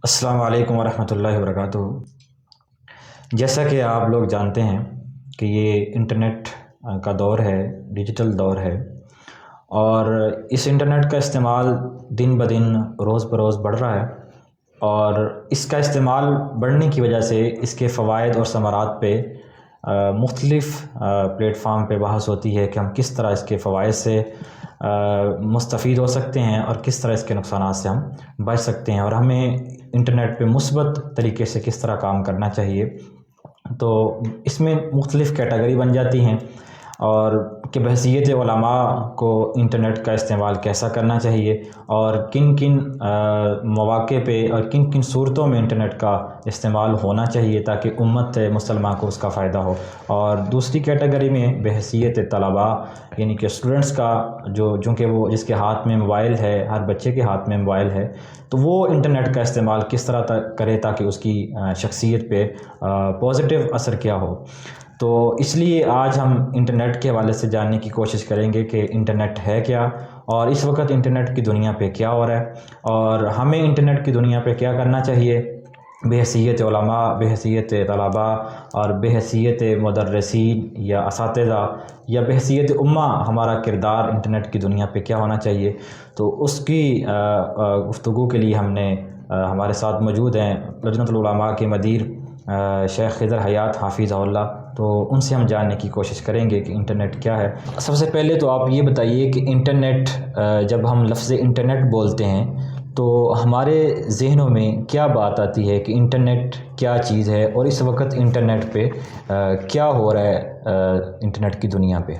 السلام علیکم ورحمۃ اللہ وبرکاتہ۔ جیسا کہ آپ لوگ جانتے ہیں کہ یہ انٹرنیٹ کا دور ہے، ڈیجیٹل دور ہے، اور اس انٹرنیٹ کا استعمال دن بدن روز بروز بڑھ رہا ہے، اور اس کا استعمال بڑھنے کی وجہ سے اس کے فوائد اور ثمرات پہ مختلف پلیٹ فارم پہ بحث ہوتی ہے کہ ہم کس طرح اس کے فوائد سے مستفید ہو سکتے ہیں اور کس طرح اس کے نقصانات سے ہم بچ سکتے ہیں، اور ہمیں انٹرنیٹ پہ مثبت طریقے سے کس طرح کام کرنا چاہیے۔ تو اس میں مختلف کیٹیگری بن جاتی ہیں، اور کہ بحیثیت علماء کو انٹرنیٹ کا استعمال کیسا کرنا چاہیے، اور کن کن مواقع پہ اور کن کن صورتوں میں انٹرنیٹ کا استعمال ہونا چاہیے تاکہ امت مسلمہ کو اس کا فائدہ ہو۔ اور دوسری کیٹیگری میں بحیثیت طلباء، یعنی کہ اسٹوڈنٹس کا جو کہ وہ جس کے ہاتھ میں موبائل ہے، ہر بچے کے ہاتھ میں موبائل ہے، تو وہ انٹرنیٹ کا استعمال کس طرح کرے تاکہ اس کی شخصیت پہ پازیٹیو اثر کیا ہو۔ تو اس لیے آج ہم انٹرنیٹ کے حوالے سے جاننے کی کوشش کریں گے کہ انٹرنیٹ ہے کیا، اور اس وقت انٹرنیٹ کی دنیا پہ کیا ہو رہا ہے، اور ہمیں انٹرنیٹ کی دنیا پہ کیا کرنا چاہیے بحیثیت علماء، بحیثیت طلباء، اور بحیثیت مدرسین یا اساتذہ، یا بحیثیت امہ ہمارا کردار انٹرنیٹ کی دنیا پہ کیا ہونا چاہیے۔ تو اس کی گفتگو کے لیے ہم نے ہمارے ساتھ موجود ہیں لجنۃ العلماء کے مدیر شیخ خضر حیات حافظہ اللہ، تو ان سے ہم جاننے کی کوشش کریں گے کہ انٹرنیٹ کیا ہے۔ سب سے پہلے تو آپ یہ بتائیے کہ انٹرنیٹ، جب ہم لفظ انٹرنیٹ بولتے ہیں تو ہمارے ذہنوں میں کیا بات آتی ہے کہ انٹرنیٹ کیا چیز ہے، اور اس وقت انٹرنیٹ پہ کیا ہو رہا ہے انٹرنیٹ کی دنیا پہ؟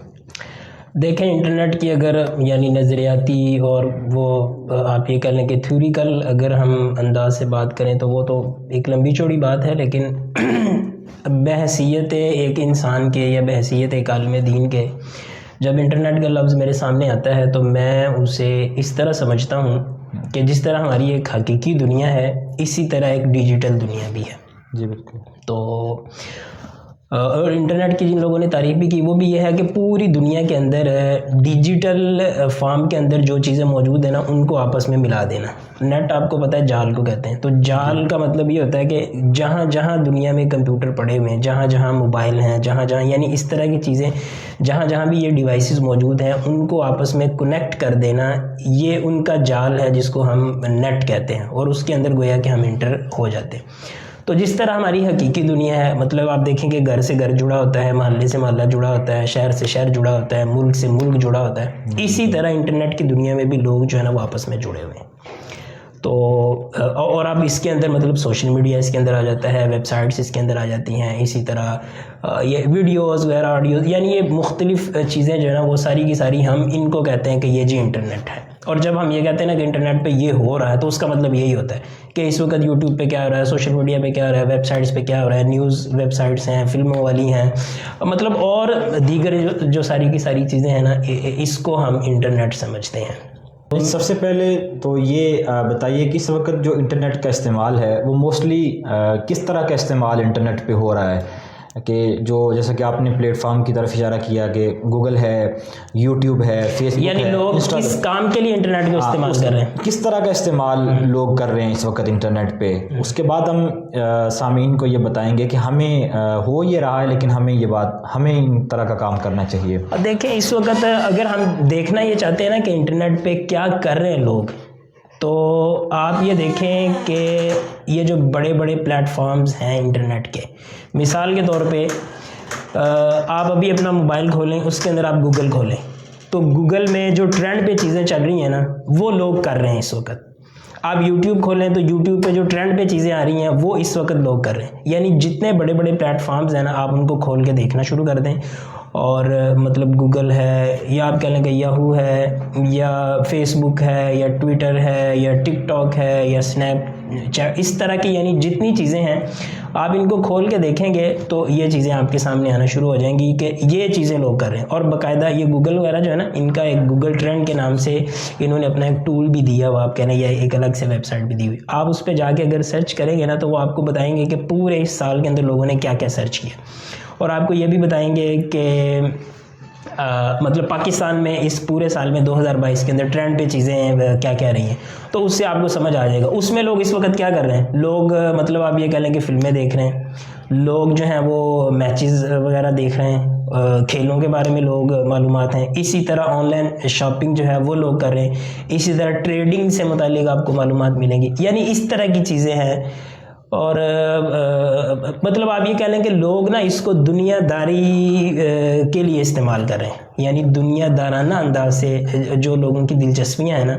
دیکھیں، انٹرنیٹ کی اگر یعنی نظریاتی اور وہ آپ یہ کہہ لیں کہ تھیوریکل اگر ہم انداز سے بات کریں تو وہ تو ایک لمبی چوڑی بات ہے، لیکن بحیثیت ایک انسان کے یا بحیثیت ایک عالم دین کے جب انٹرنیٹ کا لفظ میرے سامنے آتا ہے تو میں اسے اس طرح سمجھتا ہوں کہ جس طرح ہماری ایک حقیقی دنیا ہے، اسی طرح ایک ڈیجیٹل دنیا بھی ہے۔ جی بالکل۔ تو اور انٹرنیٹ کی جن لوگوں نے تعریف بھی کی وہ بھی یہ ہے کہ پوری دنیا کے اندر ڈیجیٹل فارم کے اندر جو چیزیں موجود ہیں نا ان کو آپس میں ملا دینا۔ نیٹ آپ کو پتہ ہے جال کو کہتے ہیں، تو جال کا مطلب یہ ہوتا ہے کہ جہاں جہاں دنیا میں کمپیوٹر پڑے ہوئے ہیں، جہاں جہاں موبائل ہیں، جہاں جہاں یعنی اس طرح کی چیزیں جہاں جہاں بھی یہ ڈیوائسز موجود ہیں ان کو آپس میں کنیکٹ کر دینا، یہ ان کا جال ہے جس کو ہم نیٹ کہتے ہیں، اور اس کے اندر گویا کہ ہم انٹر ہو جاتے ہیں۔ تو جس طرح ہماری حقیقی دنیا ہے، مطلب آپ دیکھیں کہ گھر سے گھر جڑا ہوتا ہے، محلے سے محلہ جڑا ہوتا ہے، شہر سے شہر جڑا ہوتا ہے، ملک سے ملک جڑا ہوتا ہے، اسی طرح انٹرنیٹ کی دنیا میں بھی لوگ جو ہے نا وہ آپس میں جڑے ہوئے ہیں۔ تو اور اب اس کے اندر مطلب سوشل میڈیا اس کے اندر آ جاتا ہے، ویب سائٹس اس کے اندر آ جاتی ہیں، اسی طرح یہ ویڈیوز وغیرہ آڈیوز، یعنی یہ مختلف چیزیں جو ہے نا وہ ساری کی ساری ہم ان کو کہتے ہیں کہ یہ جی انٹرنیٹ ہے۔ اور جب ہم یہ کہتے ہیں نا کہ انٹرنیٹ پہ یہ ہو رہا ہے تو اس کا مطلب یہی ہوتا ہے کہ اس وقت یوٹیوب پہ کیا ہو رہا ہے، سوشل میڈیا پہ کیا ہو رہا ہے، ویب سائٹس پہ کیا ہو رہا ہے، نیوز ویب سائٹس ہیں، فلموں والی ہیں، مطلب اور دیگر جو ساری کی ساری چیزیں ہیں نا اس کو ہم انٹرنیٹ سمجھتے ہیں۔ سب سے پہلے تو یہ بتائیے کہ اس وقت جو انٹرنیٹ کا استعمال ہے وہ موسٹلی کس طرح کا استعمال انٹرنیٹ پہ ہو رہا ہے، کہ جو جیسا کہ آپ نے پلیٹ فارم کی طرف اشارہ کیا کہ گوگل ہے، یوٹیوب ہے، فیس بک ہے، یعنی لوگ کس کام کے لیے انٹرنیٹ کا استعمال کر رہے ہیں، کس طرح کا استعمال لوگ کر رہے ہیں اس وقت انٹرنیٹ پہ۔ اس کے بعد ہم سامعین کو یہ بتائیں گے کہ ہمیں ہو یہ رہا ہے لیکن ہمیں ان طرح کا کام کرنا چاہیے۔ دیکھیں اس وقت اگر ہم دیکھنا یہ چاہتے ہیں نا کہ انٹرنیٹ پہ کیا کر رہے ہیں لوگ، تو آپ یہ دیکھیں کہ یہ جو بڑے بڑے پلیٹ فارمز ہیں انٹرنیٹ کے، مثال کے طور پہ آپ ابھی اپنا موبائل کھولیں، اس کے اندر آپ گوگل کھولیں، تو گوگل میں جو ٹرینڈ پہ چیزیں چل رہی ہیں نا وہ لوگ کر رہے ہیں اس وقت۔ آپ یوٹیوب کھولیں تو یوٹیوب پہ جو ٹرینڈ پہ چیزیں آ رہی ہیں وہ اس وقت لوگ کر رہے ہیں، یعنی جتنے بڑے بڑے پلیٹ فارمز ہیں نا آپ ان کو کھول کے دیکھنا شروع کر دیں، اور مطلب گوگل ہے، یا آپ کہہ لیں کہ یاہو ہے، یا فیس بک ہے، یا ٹویٹر ہے، یا ٹک ٹاک ہے، یا اسنیپ چیٹ، اس طرح کی یعنی جتنی چیزیں ہیں آپ ان کو کھول کے دیکھیں گے تو یہ چیزیں آپ کے سامنے آنا شروع ہو جائیں گی کہ یہ چیزیں لوگ کر رہے ہیں۔ اور باقاعدہ یہ گوگل وغیرہ جو ہے نا ان کا ایک گوگل ٹرینڈ کے نام سے انہوں نے اپنا ایک ٹول بھی دیا ہوا، آپ کہہ لیں یا ایک الگ سے ویب سائٹ بھی دی ہوئی، آپ اس پہ جا کے اگر سرچ کریں گے نا تو وہ آپ کو بتائیں گے کہ پورے اس سال کے اندر لوگوں نے کیا کیا سرچ کیا، اور آپ کو یہ بھی بتائیں گے کہ مطلب پاکستان میں اس پورے سال میں 2022 کے اندر ٹرینڈ پہ چیزیں کیا کہہ رہی ہیں، تو اس سے آپ کو سمجھ آ جائے گا. اس میں لوگ اس وقت کیا کر رہے ہیں، لوگ مطلب آپ یہ کہہ لیں کہ فلمیں دیکھ رہے ہیں، لوگ جو ہیں وہ میچز وغیرہ دیکھ رہے ہیں، کھیلوں کے بارے میں لوگ معلومات ہیں. اسی طرح آن لائن شاپنگ جو ہے وہ لوگ کر رہے ہیں. اسی طرح ٹریڈنگ سے متعلق آپ کو معلومات ملیں گی. یعنی اس طرح کی چیزیں ہیں. اور مطلب آپ یہ کہہ لیں کہ لوگ نا اس کو دنیا داری کے لیے استعمال کر رہے ہیں. یعنی دنیا دارانہ انداز سے جو لوگوں کی دلچسپیاں ہیں نا،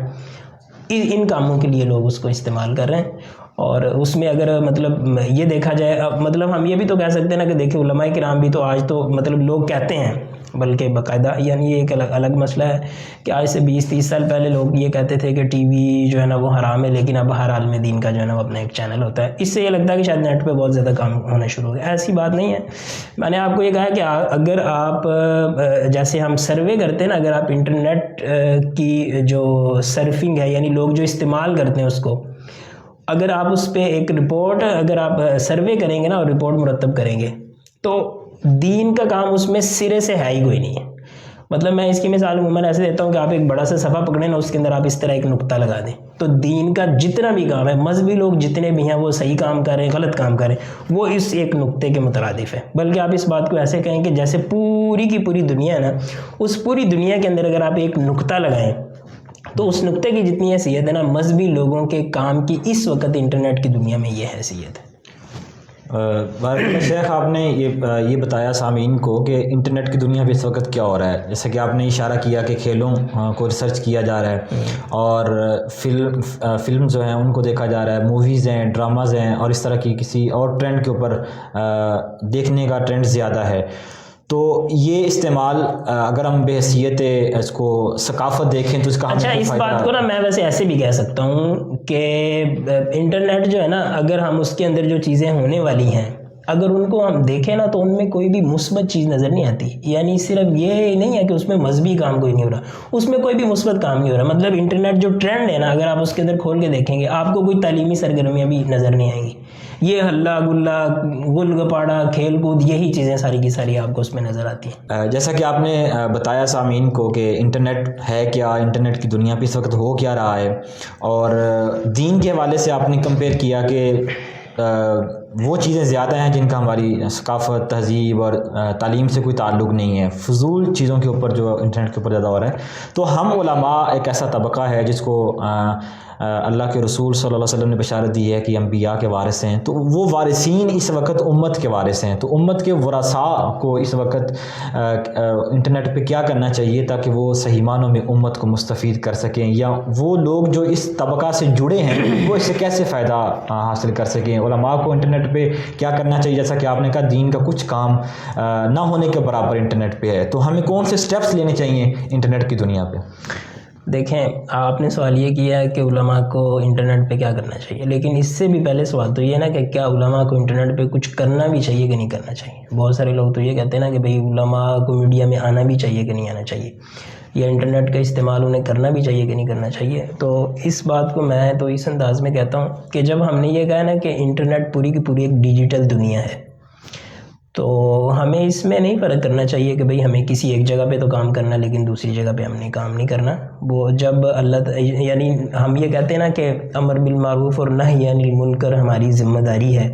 ان کاموں کے لیے لوگ اس کو استعمال کر رہے ہیں. اور اس میں اگر مطلب یہ دیکھا جائے، مطلب ہم یہ بھی تو کہہ سکتے ہیں نا کہ دیکھیں علماء کرام بھی تو آج تو مطلب لوگ کہتے ہیں، بلکہ باقاعدہ یعنی یہ ایک الگ مسئلہ ہے کہ آج سے 20-30 سال پہلے لوگ یہ کہتے تھے کہ ٹی وی جو ہے نا وہ حرام ہے، لیکن اب ہر عالم دین کا جو ہے نا وہ اپنا ایک چینل ہوتا ہے. اس سے یہ لگتا ہے کہ شاید نیٹ پہ بہت زیادہ کام ہونا شروع ہو گیا. ایسی بات نہیں ہے. میں نے آپ کو یہ کہا کہ اگر آپ جیسے ہم سروے کرتے ہیں نا، اگر آپ انٹرنیٹ کی جو سرفنگ ہے، یعنی لوگ جو استعمال کرتے ہیں اس کو، اگر آپ اس پہ ایک رپورٹ اگر آپ سروے کریں گے نا اور رپورٹ مرتب کریں گے، تو دین کا کام اس میں سرے سے ہے ہی کوئی نہیں ہے. مطلب میں اس کی مثال عموماً ایسے دیتا ہوں کہ آپ ایک بڑا سا صفحہ پکڑیں نا، اس کے اندر آپ اس طرح ایک نقطہ لگا دیں، تو دین کا جتنا بھی کام ہے، مذہبی لوگ جتنے بھی ہیں وہ صحیح کام کر رہے ہیں غلط کام کر رہے ہیں، وہ اس ایک نقطے کے مترادف ہے. بلکہ آپ اس بات کو ایسے کہیں کہ جیسے پوری کی پوری دنیا ہے نا، اس پوری دنیا کے اندر اگر آپ ایک نقطہ لگائیں تو اس نقطے کی جتنی حیثیت ہے نا، مذہبی لوگوں کے کام کی اس وقت انٹرنیٹ کی دنیا میں یہ حیثیت ہے. شیخ آپ نے یہ بتایا سامعین کو کہ انٹرنیٹ کی دنیا پہ اس وقت کیا ہو رہا ہے. جیسا کہ آپ نے اشارہ کیا کہ کھیلوں کو ریسرچ کیا جا رہا ہے، اور فلم جو ہیں ان کو دیکھا جا رہا ہے، موویز ہیں، ڈراماز ہیں، اور اس طرح کی کسی اور ٹرینڈ کے اوپر دیکھنے کا ٹرینڈ زیادہ ہے. تو یہ استعمال اگر ہم بحیثیت اس کو ثقافت دیکھیں تو اس کا اچھا، اس بات کو نا میں ویسے ایسے بھی کہہ سکتا ہوں کہ انٹرنیٹ جو ہے نا، اگر ہم اس کے اندر جو چیزیں ہونے والی ہیں اگر ان کو ہم دیکھیں نا، تو ان میں کوئی بھی مثبت چیز نظر نہیں آتی. یعنی صرف یہ نہیں ہے کہ اس میں مذہبی کام کوئی نہیں ہو رہا، اس میں کوئی بھی مثبت کام نہیں ہو رہا. مطلب انٹرنیٹ جو ٹرینڈ ہے نا، اگر آپ اس کے اندر کھول کے دیکھیں گے، آپ کو کوئی تعلیمی سرگرمیاں بھی نظر نہیں آئیں گی. یہ ہلا گلا گل گپاڑا کھیل کود، یہی چیزیں ساری کی ساری آپ کو اس میں نظر آتی ہیں. جیسا کہ آپ نے بتایا سامعین کو کہ انٹرنیٹ ہے کیا، انٹرنیٹ کی دنیا پہ اس وقت ہو کیا رہا ہے، اور دین کے حوالے سے آپ نے کمپیئر کیا کہ وہ چیزیں زیادہ ہیں جن کا ہماری ثقافت، تہذیب اور تعلیم سے کوئی تعلق نہیں ہے، فضول چیزوں کے اوپر جو انٹرنیٹ کے اوپر زیادہ ہو رہا ہے. تو ہم علماء ایک ایسا طبقہ ہے جس کو اللہ کے رسول صلی اللہ علیہ وسلم نے بشارت دی ہے کہ انبیاء کے وارث ہیں. تو وہ وارثین اس وقت امت کے وارث ہیں. تو امت کے ورثاء کو اس وقت انٹرنیٹ پہ کیا کرنا چاہیے تاکہ وہ صحیح معنوں میں امت کو مستفید کر سکیں، یا وہ لوگ جو اس طبقہ سے جڑے ہیں وہ اس سے کیسے فائدہ حاصل کر سکیں؟ علماء کو انٹرنیٹ پہ کیا کرنا چاہیے؟ جیسا کہ آپ نے کہا دین کا کچھ کام نہ ہونے کے برابر انٹرنیٹ پہ ہے، تو ہمیں کون سے سٹیپس لینے چاہیے انٹرنیٹ کی دنیا پہ؟ دیکھیں، آپ نے سوال یہ کیا ہے کہ علماء کو انٹرنیٹ پہ کیا کرنا چاہیے، لیکن اس سے بھی پہلے سوال تو یہ نا کہ کیا علماء کو انٹرنیٹ پہ کچھ کرنا بھی چاہیے کہ نہیں کرنا چاہیے. بہت سارے لوگ تو یہ کہتے ہیں نا کہ بھئی علماء کو میڈیا میں آنا بھی چاہیے کہ نہیں آنا چاہیے، یا انٹرنیٹ کا استعمال انہیں کرنا بھی چاہیے کہ نہیں کرنا چاہیے. تو اس بات کو میں تو اس انداز میں کہتا ہوں کہ جب ہم نے یہ کہا نا کہ انٹرنیٹ پوری کی پوری ایک ڈیجیٹل دنیا ہے، تو ہمیں اس میں نہیں فرق کرنا چاہیے کہ بھئی ہمیں کسی ایک جگہ پہ تو کام کرنا لیکن دوسری جگہ پہ ہم نے کام نہیں کرنا. وہ جب یعنی ہم یہ کہتے ہیں نا کہ امر بالمعروف اور نہی عن المنکر ہماری ذمہ داری ہے،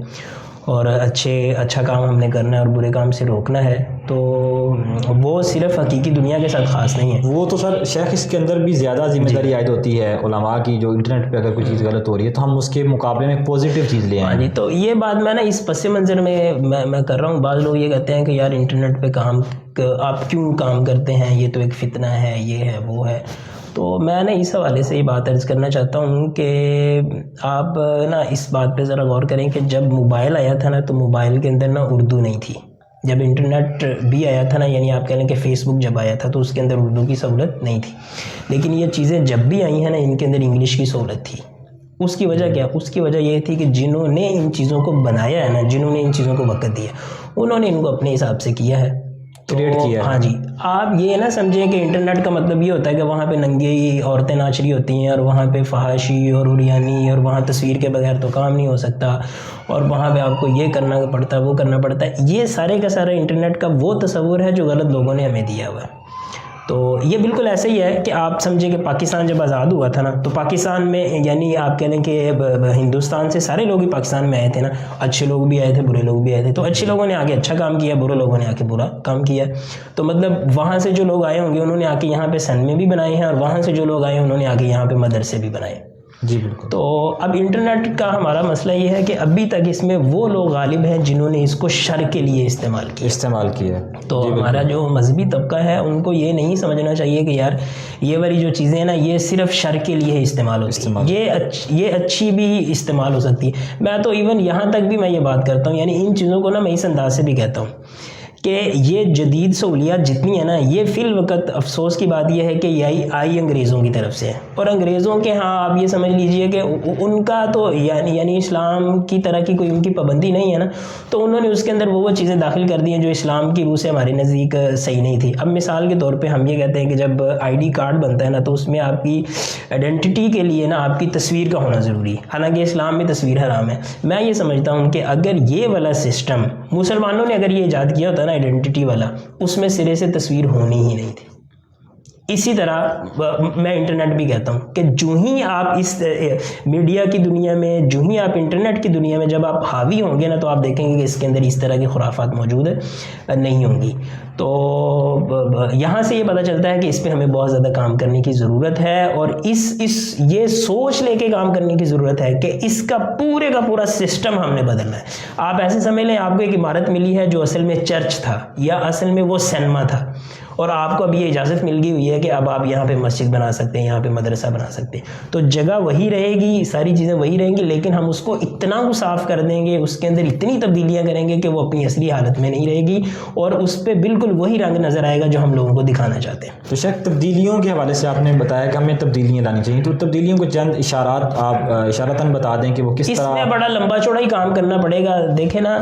اور اچھا کام ہم نے کرنا ہے اور برے کام سے روکنا ہے، تو وہ صرف حقیقی دنیا کے ساتھ خاص نہیں ہے. وہ تو سر شیخ اس کے اندر بھی زیادہ ذمہ داری عائد ہوتی ہے علماء کی. جو انٹرنیٹ پہ اگر کوئی چیز غلط ہو رہی ہے تو ہم اس کے مقابلے میں پازیٹیو چیز لے آئیں. جی، تو یہ بات میں نا اس پس منظر میں کر رہا ہوں. بعض لوگ یہ کہتے ہیں کہ یار انٹرنیٹ پہ آپ کیوں کام کرتے ہیں، یہ تو ایک فتنہ ہے، یہ ہے وہ ہے. تو میں نے اس حوالے سے یہ بات عرض کرنا چاہتا ہوں کہ آپ نا اس بات پہ ذرا غور کریں کہ جب موبائل آیا تھا نا، تو موبائل کے اندر نا اردو نہیں تھی. جب انٹرنیٹ بھی آیا تھا نا، یعنی آپ کہہ لیں کہ فیس بک جب آیا تھا تو اس کے اندر اردو کی سہولت نہیں تھی. لیکن یہ چیزیں جب بھی آئی ہیں نا، ان کے اندر انگلش کی سہولت تھی. اس کی وجہ کیا؟ اس کی وجہ یہ تھی کہ جنہوں نے ان چیزوں کو بنایا ہے نا، جنہوں نے ان چیزوں کو وقت دیا، انہوں نے ان کو اپنے حساب سے کیا ہے، کریٹ کیا ہے. ہاں جی، آپ یہ نہ سمجھیں کہ انٹرنیٹ کا مطلب یہ ہوتا ہے کہ وہاں پہ ننگی عورتیں ناچ رہی ہوتی ہیں، اور وہاں پہ فحاشی اور عریانی، اور وہاں تصویر کے بغیر تو کام نہیں ہو سکتا، اور وہاں پہ آپ کو یہ کرنا پڑتا ہے، وہ کرنا پڑتا ہے. یہ سارے کا سارا انٹرنیٹ کا وہ تصور ہے جو غلط لوگوں نے ہمیں دیا ہوا ہے. تو یہ بالکل ایسا ہی ہے کہ آپ سمجھیں کہ پاکستان جب آزاد ہوا تھا نا تو پاکستان میں یعنی آپ کہہ لیں کہ ہندوستان سے سارے لوگ ہی پاکستان میں آئے تھے نا, اچھے لوگ بھی آئے تھے برے لوگ بھی آئے تھے, تو اچھے لوگوں نے آ کے اچھا کام کیا, برے لوگوں نے آ کے برا کام کیا. تو مطلب وہاں سے جو لوگ آئے ہوں گے انہوں نے آ کے یہاں پہ سن میں بھی بنائے ہیں, اور وہاں سے جو لوگ آئے انہوں نے آ کے یہاں پہ مدرسے بھی بنائے. جی بالکل. تو اب انٹرنیٹ کا ہمارا مسئلہ یہ ہے کہ ابھی تک اس میں وہ لوگ غالب ہیں جنہوں نے اس کو شر کے لیے استعمال کیا. تو ہمارا جو مذہبی طبقہ ہے ان کو یہ نہیں سمجھنا چاہیے کہ یار یہ والی جو چیزیں ہیں نا یہ صرف شر کے لیے استعمال ہوتی ہیں, یہ اچھی بھی استعمال ہو سکتی ہے. میں تو ایون یہاں تک بھی میں یہ بات کرتا ہوں, یعنی ان چیزوں کو نا میں اس انداز سے بھی کہتا ہوں کہ یہ جدید سہولیات جتنی ہیں نا یہ فی الوقت افسوس کی بات یہ ہے کہ یہ آئی انگریزوں کی طرف سے ہے, اور انگریزوں کے ہاں آپ یہ سمجھ لیجئے کہ ان کا تو یعنی اسلام کی طرح کی کوئی ان کی پابندی نہیں ہے نا, تو انہوں نے اس کے اندر وہ چیزیں داخل کر دی ہیں جو اسلام کی روح سے ہمارے نزدیک صحیح نہیں تھی. اب مثال کے طور پہ ہم یہ کہتے ہیں کہ جب آئی ڈی کارڈ بنتا ہے نا تو اس میں آپ کی آئیڈینٹی کے لیے نا آپ کی تصویر کا ہونا ضروری ہے, حالانکہ اسلام میں تصویر حرام ہے. میں یہ سمجھتا ہوں کہ اگر یہ والا سسٹم مسلمانوں نے اگر یہ ایجاد کیا ہوتا نا آئیڈینٹی والا, اس میں سرے سے تصویر ہونی ہی نہیں تھی. اسی طرح میں انٹرنیٹ بھی کہتا ہوں کہ جو ہی آپ اس میڈیا کی دنیا میں, جو ہی آپ انٹرنیٹ کی دنیا میں جب آپ حاوی ہوں گے نا تو آپ دیکھیں گے کہ اس کے اندر اس طرح کی خرافات موجود نہیں ہوں گی. تو یہاں سے یہ پتہ چلتا ہے کہ اس پہ ہمیں بہت زیادہ کام کرنے کی ضرورت ہے, اور یہ سوچ لے کے کام کرنے کی ضرورت ہے کہ اس کا پورا سسٹم ہم نے بدلنا ہے. آپ ایسے سمجھ لیں آپ کو ایک عمارت ملی ہے جو اصل میں چرچ تھا یا اصل میں وہ سینما تھا, اور آپ کو اب یہ اجازت مل گئی ہوئی ہے کہ اب آپ یہاں پہ مسجد بنا سکتے ہیں, یہاں پہ مدرسہ بنا سکتے ہیں. تو جگہ وہی رہے گی, ساری چیزیں وہی رہیں گی, لیکن ہم اس کو اتنا صاف کر دیں گے, اس کے اندر اتنی تبدیلیاں کریں گے کہ وہ اپنی اصلی حالت میں نہیں رہے گی, اور اس پہ بالکل وہی رنگ نظر آئے گا جو ہم لوگوں کو دکھانا چاہتے ہیں. تو شاید تبدیلیوں کے حوالے سے آپ نے بتایا کہ ہمیں تبدیلیاں لانی چاہیے, تو تبدیلیوں کو چند اشارات آپ اشارتاً بتا دیں کہ وہ کس طرح. اس میں بڑا لمبا چوڑا ہی کام کرنا پڑے گا. دیکھیں نا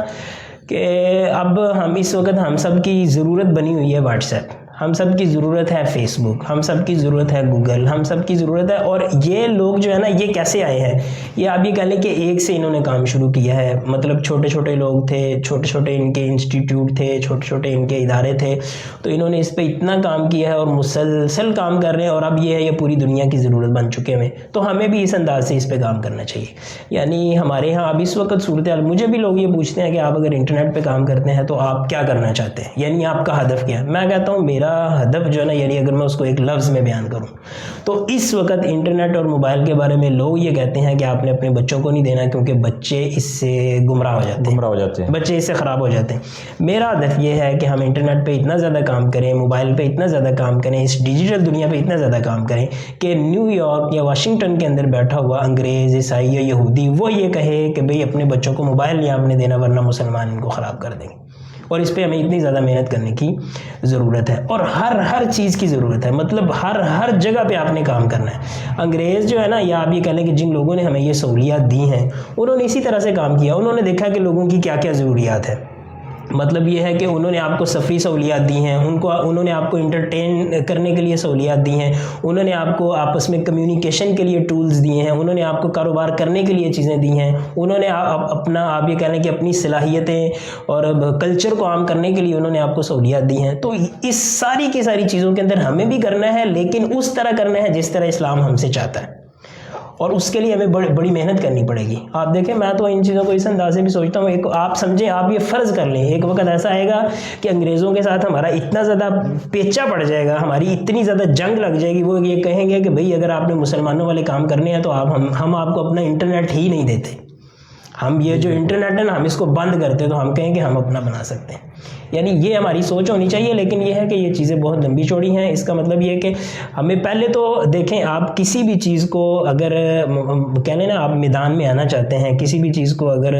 کہ اب ہم اس وقت ہم سب کی ضرورت بنی ہوئی ہے واٹس ایپ, ہم سب کی ضرورت ہے فیس بک, ہم سب کی ضرورت ہے گوگل, ہم سب کی ضرورت ہے. اور یہ لوگ جو ہے نا یہ کیسے آئے ہیں, یہ آپ یہ کہہ لیں کہ ایک سے انہوں نے کام شروع کیا ہے. مطلب چھوٹے چھوٹے لوگ تھے, چھوٹے چھوٹے ان کے انسٹیٹیوٹ تھے, چھوٹے چھوٹے ان کے ادارے تھے, تو انہوں نے اس پہ اتنا کام کیا ہے اور مسلسل کام کر رہے ہیں, اور اب یہ ہے یہ پوری دنیا کی ضرورت بن چکے ہیں. تو ہمیں بھی اس انداز سے اس پہ کام کرنا چاہیے. یعنی ہمارے ہاں اب اس وقت صورتحال, مجھے بھی لوگ یہ پوچھتے ہیں کہ آپ اگر انٹرنیٹ پہ کام کرتے ہیں تو آپ کیا کرنا چاہتے ہیں, یعنی آپ کا ہدف کیا ہے. میں کہتا ہوں میرا ہدف جو ہے نا, یعنی اگر میں اس کو ایک لفظ میں بیان کروں تو اس وقت انٹرنیٹ اور موبائل کے بارے میں لوگ یہ کہتے ہیں کہ آپ نے اپنے بچوں کو نہیں دینا کیونکہ بچے اس سے گمراہ ہو جاتے ہیں, بچے اس سے خراب ہو جاتے ہیں. میرا ہدف یہ ہے کہ ہم انٹرنیٹ پہ اتنا زیادہ کام کریں, موبائل پہ اتنا زیادہ کام کریں, اس ڈیجیٹل دنیا پہ اتنا زیادہ کام کریں کہ نیو یارک یا واشنگٹن کے اندر بیٹھا ہوا انگریز, عیسائی یا یہودی وہ یہ کہے کہ بھئی اپنے بچوں کو موبائل نہیں آپ نے دینا ورنہ مسلمان ان کو خراب کر دیں گے. اور اس پہ ہمیں اتنی زیادہ محنت کرنے کی ضرورت ہے, اور ہر چیز کی ضرورت ہے. مطلب ہر جگہ پہ آپ نے کام کرنا ہے. انگریز جو ہے نا, یا آپ یہ کہہ لیں کہ جن لوگوں نے ہمیں یہ سہولیات دی ہیں انہوں نے اسی طرح سے کام کیا. انہوں نے دیکھا کہ لوگوں کی کیا کیا ضروریات ہے. مطلب یہ ہے کہ انہوں نے آپ کو سفری سہولیات دی ہیں, انہوں نے آپ کو انٹرٹین کرنے کے لیے سہولیات دی ہیں, انہوں نے آپ کو آپس میں کمیونیکیشن کے لیے ٹولز دیے ہیں, انہوں نے آپ کو کاروبار کرنے کے لیے چیزیں دی ہیں, انہوں نے آپ یہ کہہ لیں کہ اپنی صلاحیتیں اور کلچر کو عام کرنے کے لیے انہوں نے آپ کو سہولیات دی ہیں. تو اس ساری کی ساری چیزوں کے اندر ہمیں بھی کرنا ہے, لیکن اس طرح کرنا ہے جس طرح اسلام ہم سے چاہتا ہے, اور اس کے لیے ہمیں بڑی محنت کرنی پڑے گی. آپ دیکھیں میں تو ان چیزوں کو اس انداز سے بھی سوچتا ہوں, آپ سمجھیں, آپ یہ فرض کر لیں ایک وقت ایسا آئے گا کہ انگریزوں کے ساتھ ہمارا اتنا زیادہ پیچا پڑ جائے گا, ہماری اتنی زیادہ جنگ لگ جائے گی, وہ یہ کہیں گے کہ بھئی اگر آپ نے مسلمانوں والے کام کرنے ہیں تو ہم آپ کو اپنا انٹرنیٹ ہی نہیں دیتے. ہم یہ جو انٹرنیٹ ہے نا ہم اس کو بند کرتے تو ہم کہیں کہ ہم اپنا بنا سکتے ہیں. یعنی یہ ہماری سوچ ہونی چاہیے, لیکن یہ ہے کہ یہ چیزیں بہت لمبی چوڑی ہیں. اس کا مطلب یہ ہے کہ ہمیں پہلے تو دیکھیں, آپ کسی بھی چیز کو اگر کہہ لیں نا آپ میدان میں آنا چاہتے ہیں, کسی بھی چیز کو اگر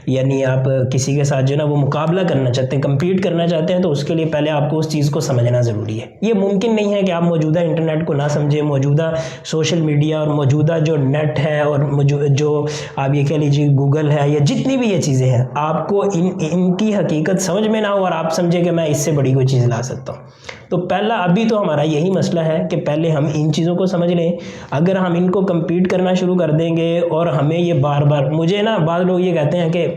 یعنی آپ کسی کے ساتھ جو ہے نا وہ مقابلہ کرنا چاہتے ہیں, کمپیٹ کرنا چاہتے ہیں, تو اس کے لیے پہلے آپ کو اس چیز کو سمجھنا ضروری ہے. یہ ممکن نہیں ہے کہ آپ موجودہ انٹرنیٹ کو نہ سمجھیں, موجودہ سوشل میڈیا اور موجودہ جو نیٹ ہے اور جو آپ یہ کہہ لیجیے گوگل ہے یا جتنی بھی یہ چیزیں ہیں, آپ کو ان کی حقیقت سمجھ میں نہ ہو اور آپ سمجھے کہ میں اس سے بڑی کوئی چیز لا سکتا ہوں. تو پہلا ابھی تو ہمارا یہی مسئلہ ہے کہ پہلے ہم ان چیزوں کو سمجھ لیں. اگر ہم ان کو کمپیٹ کرنا شروع کر دیں گے, اور ہمیں یہ بار بار, مجھے نا بعض لوگ یہ کہتے ہیں کہ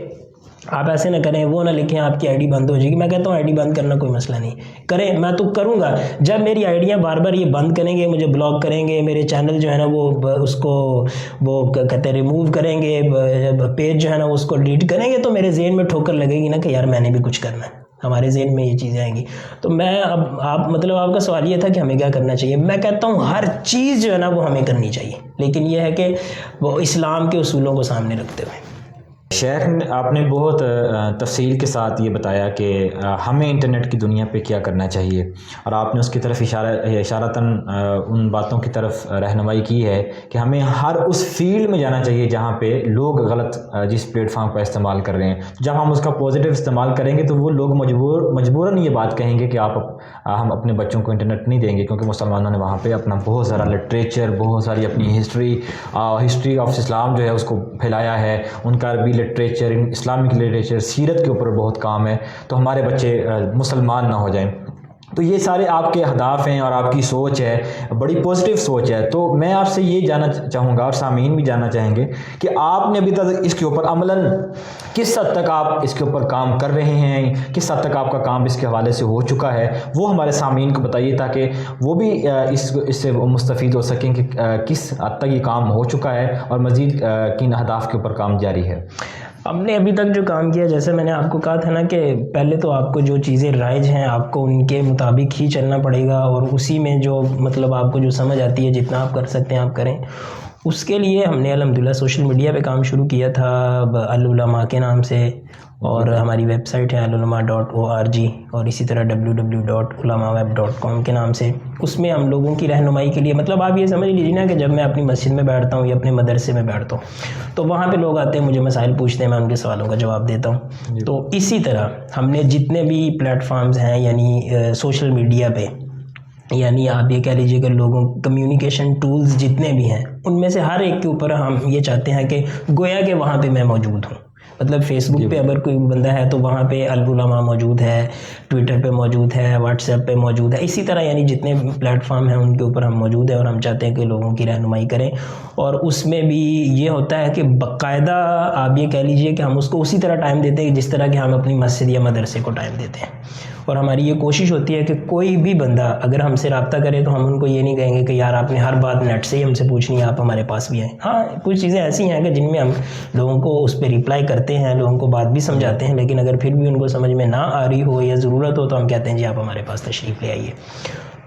آپ ایسے نہ کریں، وہ نہ لکھیں آپ کی آئی ڈی بند ہو جائے گی. میں کہتا ہوں آئی ڈی بند کرنا کوئی مسئلہ نہیں، کریں، میں تو کروں گا. جب میری آئیڈیاں بار بار یہ بند کریں گے، مجھے بلاک کریں گے، میرے چینل جو ہے نا وہ اس کو وہ کہتے ہیں ریموو کریں گے، پیج جو ہے نا اس کو ڈیلیٹ کریں گے، تو میرے ذہن میں ٹھوکر لگے گی نا کہ یار میں نے بھی کچھ کرنا ہے. ہمارے ذہن میں یہ چیزیں آئیں گی. تو میں اب آپ کا سوال یہ تھا کہ ہمیں کیا کرنا چاہیے. میں کہتا ہوں ہر چیز جو ہے نا وہ ہمیں کرنی چاہیے، لیکن یہ ہے کہ وہ اسلام کے اصولوں کو سامنے رکھتے ہوئے. شیخ آپ نے بہت تفصیل کے ساتھ یہ بتایا کہ ہمیں انٹرنیٹ کی دنیا پہ کیا کرنا چاہیے، اور آپ نے اس کی طرف اشارتاً ان باتوں کی طرف رہنمائی کی ہے کہ ہمیں ہر اس فیلڈ میں جانا چاہیے جہاں پہ لوگ غلط جس پلیٹ فارم کا استعمال کر رہے ہیں. جب ہم اس کا پازیٹیو استعمال کریں گے تو وہ لوگ مجبوراً یہ بات کہیں گے کہ ہم اپنے بچوں کو انٹرنیٹ نہیں دیں گے، کیونکہ مسلمانوں نے وہاں پہ اپنا بہت سارا لٹریچر، بہت ساری اپنی ہسٹری آف اسلام جو ہے اس کو پھیلایا ہے. ان کا عربی لٹریچر، اسلامک لٹریچر، سیرت کے اوپر بہت کام ہے، تو ہمارے بچے مسلمان نہ ہو جائیں. تو یہ سارے آپ کے اہداف ہیں اور آپ کی سوچ ہے، بڑی پازیٹیو سوچ ہے. تو میں آپ سے یہ جاننا چاہوں گا اور سامعین بھی جاننا چاہیں گے کہ آپ نے ابھی تک اس کے اوپر عملاً کس حد تک آپ اس کے اوپر کام کر رہے ہیں، کس حد تک آپ کا کام اس کے حوالے سے ہو چکا ہے، وہ ہمارے سامعین کو بتائیے تاکہ وہ بھی اس سے مستفید ہو سکیں کہ کس حد تک یہ کام ہو چکا ہے اور مزید کن اہداف کے اوپر کام جاری ہے. ہم نے ابھی تک جو کام کیا، جیسے میں نے آپ کو کہا تھا نا کہ پہلے تو آپ کو جو چیزیں رائج ہیں آپ کو ان کے مطابق ہی چلنا پڑے گا، اور اسی میں جو مطلب آپ کو جو سمجھ آتی ہے جتنا آپ کر سکتے ہیں آپ کریں. اس کے لیے ہم نے الحمدللہ سوشل میڈیا پہ کام شروع کیا تھا العلماء کے نام سے، اور ہماری ویب سائٹ ہے العلماء.org، اور اسی طرح www.ulamaweb.com کے نام سے. اس میں ہم لوگوں کی رہنمائی کے لیے، مطلب آپ یہ سمجھ لیجیے نا کہ جب میں اپنی مسجد میں بیٹھتا ہوں یا اپنے مدرسے میں بیٹھتا ہوں تو وہاں پہ لوگ آتے ہیں، مجھے مسائل پوچھتے ہیں، میں ان کے سوالوں کا جواب دیتا ہوں. تو اسی طرح ہم نے جتنے بھی پلیٹ فارمز ہیں یعنی سوشل میڈیا پہ، یعنی آپ یہ کہہ لیجیے کہ لوگوں کمیونیکیشن ٹولز جتنے بھی ہیں ان میں سے ہر ایک کے اوپر ہم یہ چاہتے ہیں کہ گویا کہ وہاں پہ میں موجود ہوں. مطلب فیس بک پہ اگر کوئی بندہ ہے تو وہاں پہ العلماء موجود ہے، ٹویٹر پہ موجود ہے، واٹس ایپ پہ موجود ہے. اسی طرح یعنی جتنے پلیٹ فارم ہیں ان کے اوپر ہم موجود ہیں، اور ہم چاہتے ہیں کہ لوگوں کی رہنمائی کریں. اور اس میں بھی یہ ہوتا ہے کہ باقاعدہ آپ یہ کہہ لیجیے کہ ہم اس کو اسی طرح ٹائم دیتے ہیں جس طرح کہ ہم اپنی مسجد یا مدرسے کو ٹائم دیتے ہیں. اور ہماری یہ کوشش ہوتی ہے کہ کوئی بھی بندہ اگر ہم سے رابطہ کرے تو ہم ان کو یہ نہیں کہیں گے کہ یار آپ نے ہر بات نیٹ سے ہی ہم سے پوچھنی ہے، آپ ہمارے پاس بھی آئیں. ہاں کچھ چیزیں ایسی ہیں کہ جن میں ہم لوگوں کو اس پہ ریپلائی کرتے ہیں، لوگوں کو بات بھی سمجھاتے ہیں، لیکن اگر پھر بھی ان کو سمجھ میں نہ آ رہی ہو یا ضرورت ہو تو ہم کہتے ہیں جی آپ ہمارے پاس تشریف لے آئیے.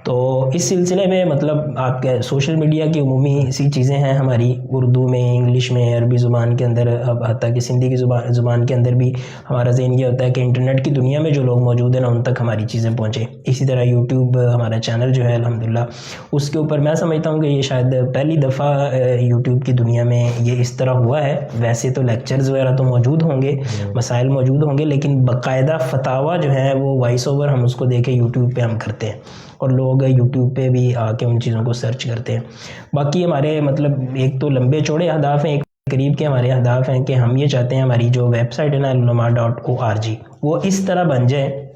تو اس سلسلے میں مطلب آپ کے سوشل میڈیا کی عمومی سی چیزیں ہیں ہماری، اردو میں، انگلش میں، عربی زبان کے اندر، اب حتیٰ کہ سندھی کی زبان کے اندر بھی ہمارا ذہن یہ ہوتا ہے کہ انٹرنیٹ کی دنیا میں جو لوگ موجود ہیں نا ان تک ہماری چیزیں پہنچیں. اسی طرح یوٹیوب ہمارا چینل جو ہے الحمدللہ اس کے اوپر میں سمجھتا ہوں کہ یہ شاید پہلی دفعہ یوٹیوب کی دنیا میں یہ اس طرح ہوا ہے. ویسے تو لیکچرز وغیرہ تو موجود ہوں گے، مسائل موجود ہوں گے، لیکن باقاعدہ فتاویٰ جو ہے وہ وائس اوور ہم اس کو دے کے یوٹیوب پہ ہم کرتے ہیں، اور لوگ یوٹیوب پہ بھی آ کے ان چیزوں کو سرچ کرتے ہیں. باقی ہمارے مطلب ایک تو لمبے چوڑے اہداف ہیں، ایک قریب کے ہمارے اہداف ہیں کہ ہم یہ چاہتے ہیں ہماری جو ویب سائٹ ہے نا العلماء.org وہ اس طرح بن جائے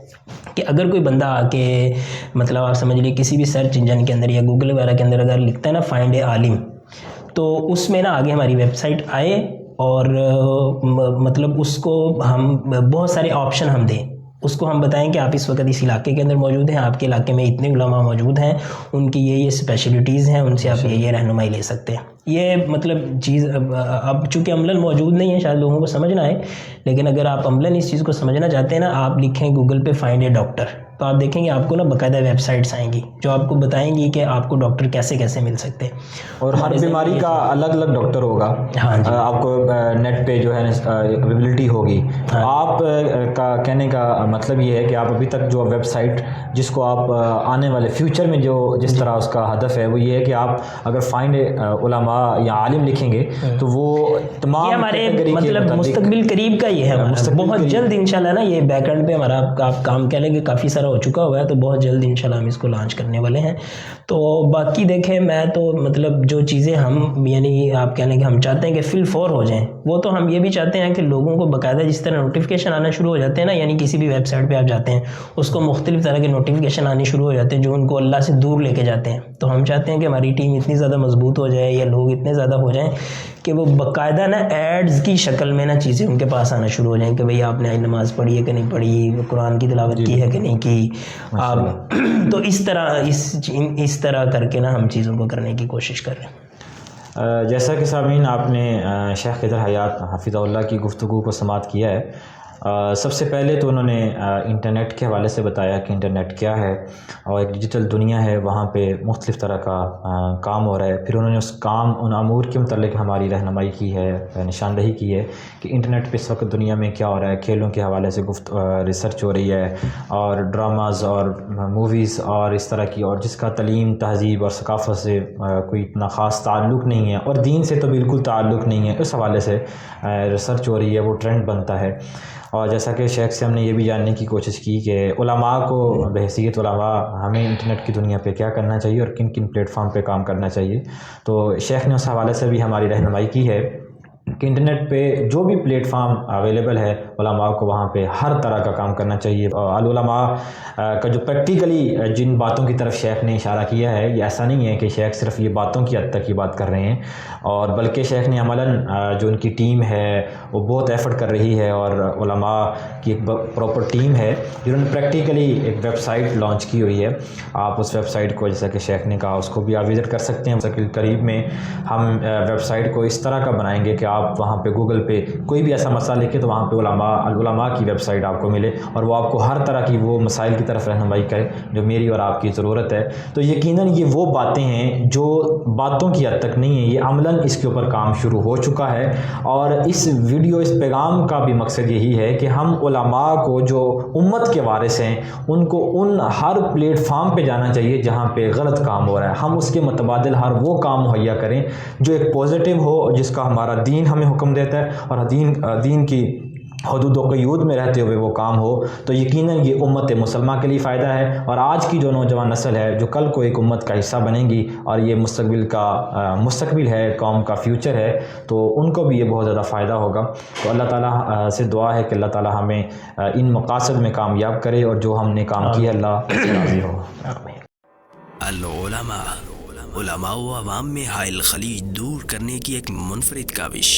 کہ اگر کوئی بندہ آ کے مطلب آپ سمجھ لیے کسی بھی سرچ انجن کے اندر یا گوگل وغیرہ کے اندر اگر لکھتا ہے نا فائنڈ اے عالم، تو اس میں نا آگے ہماری ویب سائٹ آئے اور مطلب اس کو ہم بہت سارے آپشن ہم دیں. اس کو ہم بتائیں کہ آپ اس وقت اس علاقے کے اندر موجود ہیں، آپ کے علاقے میں اتنے علماء موجود ہیں، ان کی یہ اسپیشلٹیز ہیں، ان سے آپ یہ رہنمائی لے سکتے ہیں. یہ مطلب چیز اب چونکہ عملاً موجود نہیں ہے، شاید لوگوں کو سمجھ نہ آئے، لیکن اگر آپ عملاً اس چیز کو سمجھنا چاہتے ہیں نا، آپ لکھیں گوگل پہ فائنڈ اے ڈاکٹر، تو آپ دیکھیں گے آپ کو نا باقاعدہ ویب سائٹس آئیں گی جو آپ کو بتائیں گی کہ آپ کو ڈاکٹر کیسے کیسے مل سکتے ہیں، اور ہر بیماری کا الگ الگ ڈاکٹر ہوگا. ہاں جی. آپ کو نیٹ پہ جو ہے اویلیبلٹی ہوگی. آپ کا کہنے کا مطلب یہ ہے کہ آپ ابھی تک جو ویب سائٹ جس کو آپ آنے والے فیوچر میں جو جس طرح اس کا ہدف ہے وہ یہ ہے کہ آپ اگر فائنڈ علماء یا عالم لکھیں گے تو وہ تمام ہمارے مطلب مستقبل قریب کا یہ ہے، بہت جلد انشاءاللہ نا یہ بیک اینڈ پہ ہمارا آپ کام کہہ لیں گے کافی سارا سارا ہو چکا ہوا ہے، تو بہت جلد انشاءاللہ ہم اس کو لانچ کرنے والے ہیں۔ تو باقی دیکھیں میں تو مطلب جو چیزیں ہم یعنی آپ کہہ لیں کہ ہم چاہتے ہیں کہ فل فور ہو جائیں، وہ تو ہم یہ بھی چاہتے ہیں کہ لوگوں کو باقاعدہ جس طرح نوٹیفیکیشن آنا شروع ہو جاتے ہیں نا، یعنی کسی بھی ویب سائٹ پہ آپ جاتے ہیں اس کو مختلف طرح کے نوٹیفیکیشن آنے شروع ہو جاتے ہیں جو ان کو اللہ سے دور لے کے جاتے ہیں، تو ہم چاہتے ہیں کہ ہماری ٹیم اتنی زیادہ مضبوط ہو جائے یا لوگ اتنے زیادہ ہو جائیں کہ وہ باقاعدہ نا ایڈز کی شکل میں نا چیزیں ان کے پاس آنا شروع ہو جائیں کہ بھئی آپ نے آج نماز پڑھی ہے کہ نہیں پڑھی، قرآن کی تلاوت کی ہے کہ نہیں کی آپ، تو اس طرح کر کے نا ہم چیزوں کو کرنے کی کوشش کر رہے ہیں۔ جیسا کہ سامعین آپ نے شیخ خضر حیات حفظہ اللہ کی گفتگو کو سماعت کیا ہے، سب سے پہلے تو انہوں نے انٹرنیٹ کے حوالے سے بتایا کہ انٹرنیٹ کیا ہے اور ایک ڈیجیٹل دنیا ہے، وہاں پہ مختلف طرح کا کام ہو رہا ہے۔ پھر انہوں نے ان امور کے متعلق ہماری رہنمائی کی ہے، نشاندہی کی ہے کہ انٹرنیٹ پہ اس وقت دنیا میں کیا ہو رہا ہے، کھیلوں کے حوالے سے ریسرچ ہو رہی ہے اور ڈراماز اور موویز اور اس طرح کی، اور جس کا تعلیم تہذیب اور ثقافت سے کوئی اتنا خاص تعلق نہیں ہے اور دین سے تو بالکل تعلق نہیں ہے، اس حوالے سے ریسرچ ہو رہی ہے، وہ ٹرینڈ بنتا ہے۔ اور جیسا کہ شیخ سے ہم نے یہ بھی جاننے کی کوشش کی کہ علماء کو بحیثیت علماء ہمیں انٹرنیٹ کی دنیا پہ کیا کرنا چاہیے اور کن کن پلیٹ فارم پہ کام کرنا چاہیے، تو شیخ نے اس حوالے سے بھی ہماری رہنمائی کی ہے کہ انٹرنیٹ پہ جو بھی پلیٹ فارم اویلیبل ہے علماء کو وہاں پہ ہر طرح کا کام کرنا چاہیے۔ العلماء کا جو پریکٹیکلی جن باتوں کی طرف شیخ نے اشارہ کیا ہے، یہ ایسا نہیں ہے کہ شیخ صرف یہ باتوں کی حد تک یہ بات کر رہے ہیں، اور بلکہ شیخ نے عملاً جو ان کی ٹیم ہے وہ بہت ایفرٹ کر رہی ہے، اور علماء کی ایک پراپر ٹیم ہے جنہوں نے پریکٹیکلی ایک ویب سائٹ لانچ کی ہوئی ہے۔ آپ اس ویب سائٹ کو جیسا کہ شیخ نے کہا اس کو بھی آپ وزٹ کر سکتے ہیں۔ قریب میں ہم ویب سائٹ کو اس طرح کا بنائیں گے کہ آپ وہاں پہ گوگل پہ کوئی بھی ایسا مسئلہ لکھے تو وہاں پہ العلماء کی ویب سائٹ آپ کو ملے، اور وہ آپ کو ہر طرح کی وہ مسائل کی طرف رہنمائی کرے جو میری اور آپ کی ضرورت ہے۔ تو یقیناً یہ وہ باتیں ہیں جو باتوں کی حد تک نہیں ہیں، یہ عملاً اس کے اوپر کام شروع ہو چکا ہے، اور اس پیغام کا بھی مقصد یہی ہے کہ ہم علماء کو جو امت کے وارث ہیں ان کو ان ہر پلیٹ فارم پہ جانا چاہیے جہاں پہ غلط کام ہو رہا ہے، ہم اس کے متبادل ہر وہ کام مہیا کریں جو ایک پازیٹیو ہو، جس کا ہمارا دین ہمیں حکم دیتا ہے، اور دین کی حدود و قیود میں رہتے ہوئے وہ کام ہو، تو یقیناً یہ امت مسلمہ کے لیے فائدہ ہے، اور آج کی جو نوجوان نسل ہے جو کل کو ایک امت کا حصہ بنے گی اور یہ مستقبل ہے، قوم کا فیوچر ہے، تو ان کو بھی یہ بہت زیادہ فائدہ ہوگا۔ تو اللہ تعالیٰ سے دعا ہے کہ اللہ تعالیٰ ہمیں ان مقاصد میں کامیاب کرے، اور جو ہم نے کام کیا اللہ سے راضی ہو۔ علماء و عوام میں حائل خلیج دور کرنے کی ایک منفرد کاوش۔